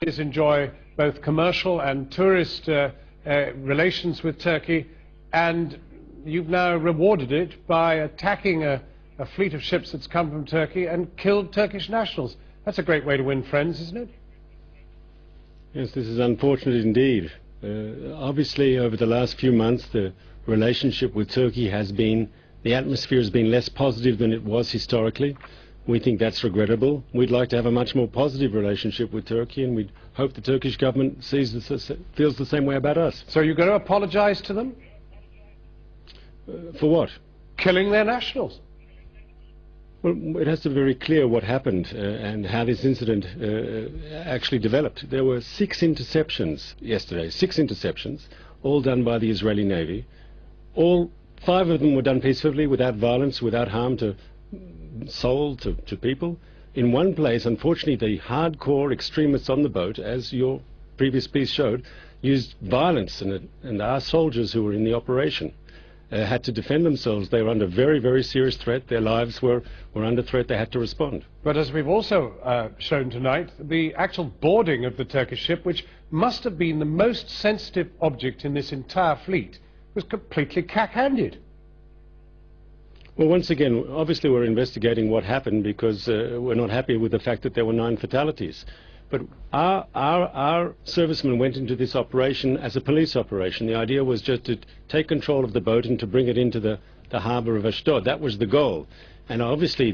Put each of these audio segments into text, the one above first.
Israelis enjoy both commercial and tourist relations with Turkey, and you've now rewarded it by attacking a fleet of ships that's come from Turkey and killed Turkish nationals. That's a great way to win friends, isn't it? Yes, this is unfortunate indeed. Obviously, over the last few months, the relationship with Turkey has been, the atmosphere has been less positive than it was historically. We think that's regrettable. We'd like to have a much more positive relationship with Turkey, and we'd hope the Turkish government feels the same way about us. So you're going to apologize to them? For what? Killing their nationals. Well, it has to be very clear what happened and how this incident actually developed. There were 6 interceptions yesterday, 6 interceptions, all done by the Israeli Navy. All 5 of them were done peacefully, without violence, without harm to soul, to people. In one place, unfortunately, the hardcore extremists on the boat, as your previous piece showed, used violence, and our soldiers who were in the operation had to defend themselves. They were under very, very serious threat. Their lives were under threat. They had to respond. But as we've also shown tonight, the actual boarding of the Turkish ship, which must have been the most sensitive object in this entire fleet, was completely cack-handed. Well, once again, obviously we're investigating what happened because we're not happy with the fact that there were 9 fatalities. But our servicemen went into this operation as a police operation. The idea was just to take control of the boat and to bring it into the harbour of Ashdod. That was the goal. And obviously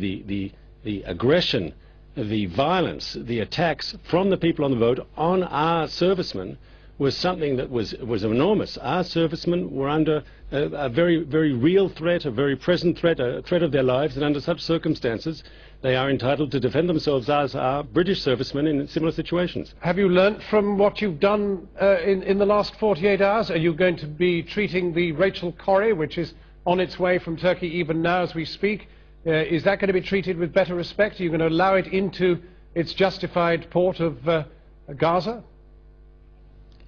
the aggression, the violence, the attacks from the people on the boat on our servicemen was something that was enormous. Our servicemen were under a very, very real threat, a very present threat, a threat of their lives, and under such circumstances they are entitled to defend themselves as are British servicemen in similar situations. Have you learnt from what you've done in the last 48 hours? Are you going to be treating the Rachel Corrie, which is on its way from Turkey even now as we speak, is that going to be treated with better respect? Are you going to allow it into its justified port of Gaza?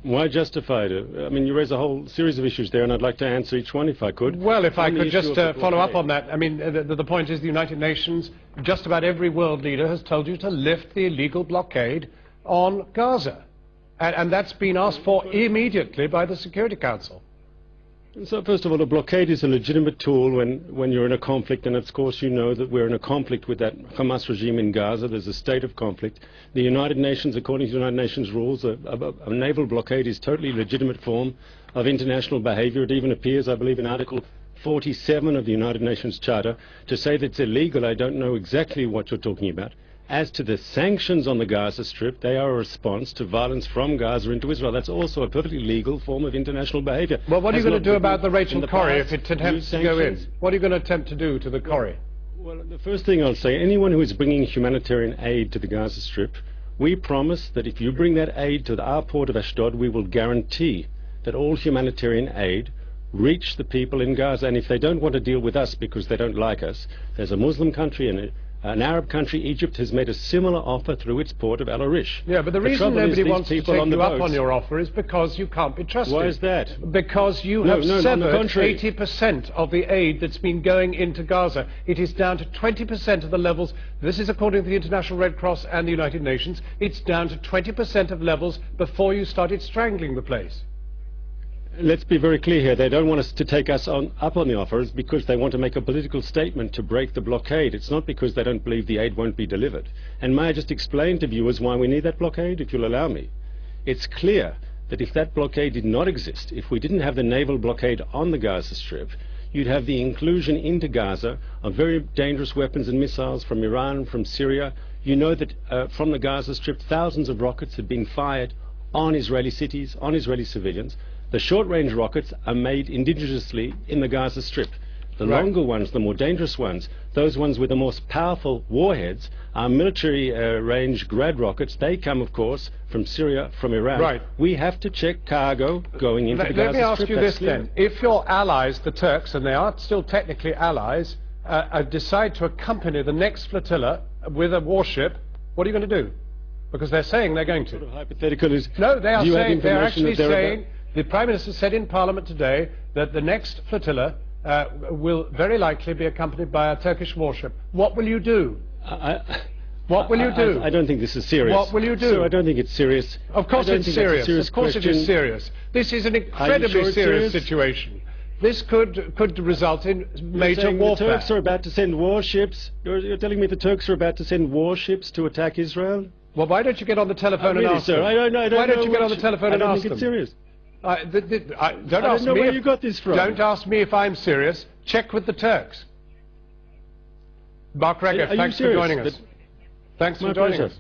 Why justified? I mean, you raise a whole series of issues there, and I'd like to answer each one if I could. Well, if I could just follow up on that. I mean, the point is the United Nations, just about every world leader has told you to lift the illegal blockade on Gaza. And that's been asked for immediately by the Security Council. So, first of all, a blockade is a legitimate tool when you're in a conflict, and of course you know that we're in a conflict with that Hamas regime in Gaza. There's a state of conflict. The United Nations, according to the United Nations rules, a naval blockade is totally legitimate form of international behavior. It even appears, I believe, in Article 47 of the United Nations Charter. To say that it's illegal, I don't know exactly what you're talking about. As to the sanctions on the Gaza Strip, they are a response to violence from Gaza into Israel. That's also a perfectly legal form of international behavior. Well, what are you going to do about the Rachel Corrie if it attempts to go in? What are you going to attempt to do to the Corrie? Well, the first thing I'll say, anyone who is bringing humanitarian aid to the Gaza Strip, we promise that if you bring that aid to our port of Ashdod, we will guarantee that all humanitarian aid reach the people in Gaza. And if they don't want to deal with us because they don't like us, there's a Muslim country in it. An Arab country, Egypt, has made a similar offer through its port of Al Arish. Yeah, but the reason nobody wants to take you up on your offer is because you can't be trusted. Why is that? Because you have severed 80% of the aid that's been going into Gaza. It is down to 20% of the levels. This is according to the International Red Cross and the United Nations. It's down to 20% of levels before you started strangling the place. Let's be very clear here. They don't want us to take us up on the offers because they want to make a political statement to break the blockade. It's not because they don't believe the aid won't be delivered. And may I just explain to viewers why we need that blockade, if you'll allow me? It's clear that if that blockade did not exist, if we didn't have the naval blockade on the Gaza Strip, you'd have the inclusion into Gaza of very dangerous weapons and missiles from Iran, from Syria. You know that from the Gaza Strip, thousands of rockets have been fired on Israeli cities, on Israeli civilians. The short-range rockets are made indigenously in the Gaza Strip. The longer ones, the more dangerous ones, those ones with the most powerful warheads, are military-range Grad rockets. They come, of course, from Syria, from Iran. Right. We have to check cargo going into the Gaza Strip. Let me ask you this then. If your allies, the Turks, and they are still technically allies, decide to accompany the next flotilla with a warship, what are you going to do? Because they're saying they're going to. Sort of hypothetical is... No, they are saying, they're actually saying... The Prime Minister said in Parliament today that the next flotilla will very likely be accompanied by a Turkish warship. What will you do? What will you do? I don't think this is serious. What will you do? Sir, I don't think it's serious. Of course it's serious. Of course it is serious. This is an incredibly serious situation. This could result in major warfare. The Turks are about to send warships. You're telling me the Turks are about to send warships to attack Israel? Well, why don't you get on the telephone and ask sir, them? I don't know. Why don't you get on the telephone and ask them? I don't think it's serious. Don't ask know me where if, you got this from. Don't ask me if I'm serious. Check with the Turks. Mark Regev, thanks for joining us. Thanks for joining us.